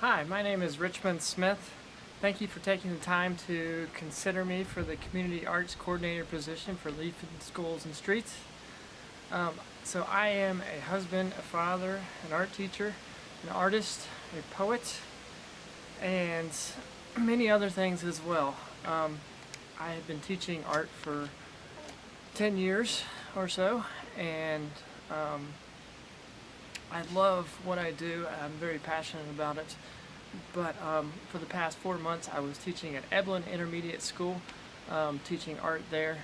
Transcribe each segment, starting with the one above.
Hi, my name is Richmond Smith. Thank you for taking the time to consider me for the Community Arts Coordinator position for Leaf Schools and Streets. So I am a husband, a father, an art teacher, an artist, a poet, and many other things as well. I have been teaching art for 10 years or so, and I love what I do. I'm very passionate about it. But for the past 4 months I was teaching at Eblin Intermediate School, teaching art there.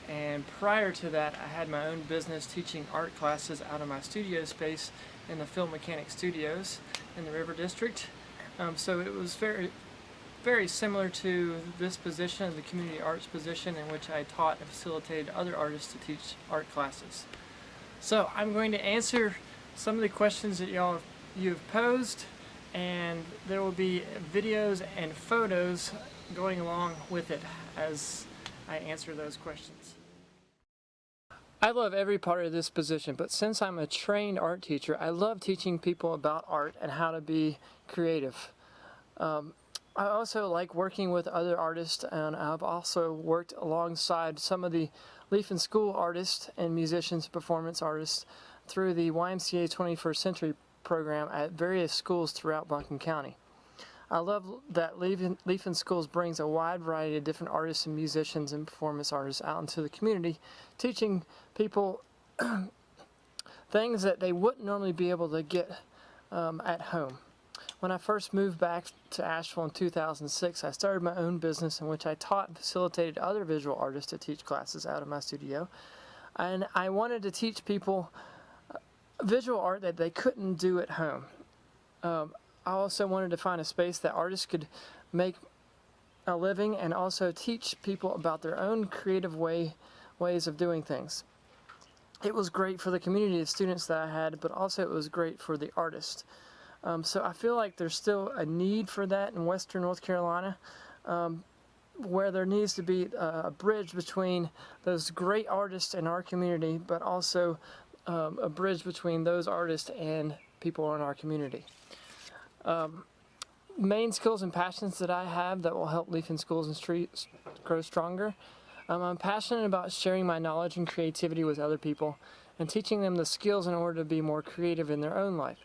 And prior to that I had my own business teaching art classes out of my studio space in the Film Mechanic Studios in the River District. So it was very similar to this position, the community arts position, in which I taught and facilitated other artists to teach art classes. So I'm going to answer some of the questions that you've posed, and there will be videos and photos going along with it as I answer those questions. I love every part of this position, but since I'm a trained art teacher, I love teaching people about art and how to be creative. I also like working with other artists, and I've also worked alongside some of the Leaf and School artists and musicians, performance artists through the YMCA 21st Century program at various schools throughout Buncombe County. I love that Leaf and Schools brings a wide variety of different artists and musicians and performance artists out into the community, teaching people things that they wouldn't normally be able to get at home. When I first moved back to Asheville in 2006, I started my own business in which I taught and facilitated other visual artists to teach classes out of my studio. And I wanted to teach people visual art that they couldn't do at home. I also wanted to find a space that artists could make a living and also teach people about their own creative ways of doing things. It was great for the community of students that I had, but also it was great for the artists. So I feel like there's still a need for that in Western North Carolina, where there needs to be a bridge between those great artists in our community, but also a bridge between those artists and people in our community. Main skills and passions that I have that will help Leaf in Schools and Streets grow stronger. I'm passionate about sharing my knowledge and creativity with other people and teaching them the skills in order to be more creative in their own life.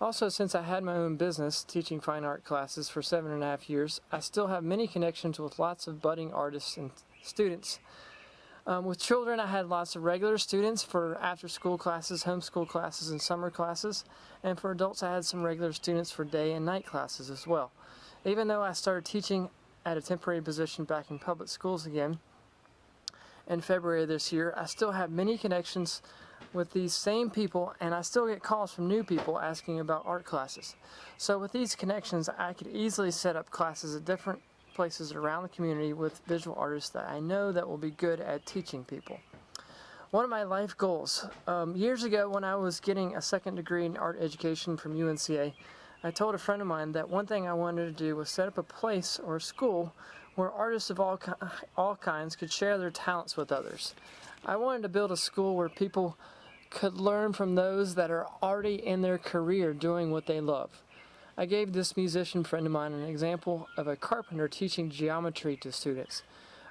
Also, since I had my own business teaching fine art classes for 7.5 years, I still have many connections with lots of budding artists and students. With children, I had lots of regular students for after-school classes, homeschool classes, and summer classes. And for adults, I had some regular students for day and night classes as well. Even though I started teaching at a temporary position back in public schools again in February of this year, I still have many connections with these same people, and I still get calls from new people asking about art classes. So with these connections, I could easily set up classes at different places around the community with visual artists that I know that will be good at teaching people. One of my life goals, years ago when I was getting a second degree in art education from UNCA, I told a friend of mine that one thing I wanted to do was set up a place or a school where artists of all kinds could share their talents with others. I wanted to build a school where people could learn from those that are already in their career doing what they love. I gave this musician friend of mine an example of a carpenter teaching geometry to students.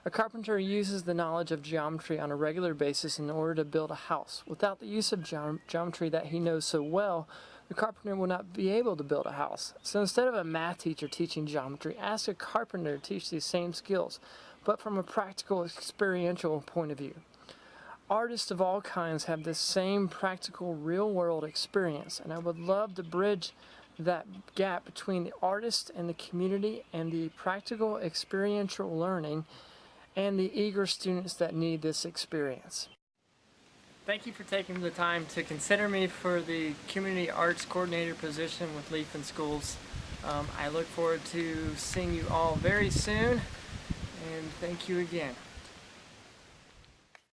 A carpenter uses the knowledge of geometry on a regular basis in order to build a house. Without the use of geometry that he knows so well, the carpenter will not be able to build a house. So instead of a math teacher teaching geometry, ask a carpenter to teach these same skills, but from a practical, experiential point of view. Artists of all kinds have this same practical, real-world experience, and I would love to bridge that gap between the artist and the community and the practical experiential learning and the eager students that need this experience. Thank you for taking the time to consider me for the Community Arts Coordinator position with Leaf and Schools. I look forward to seeing you all very soon, and thank you again.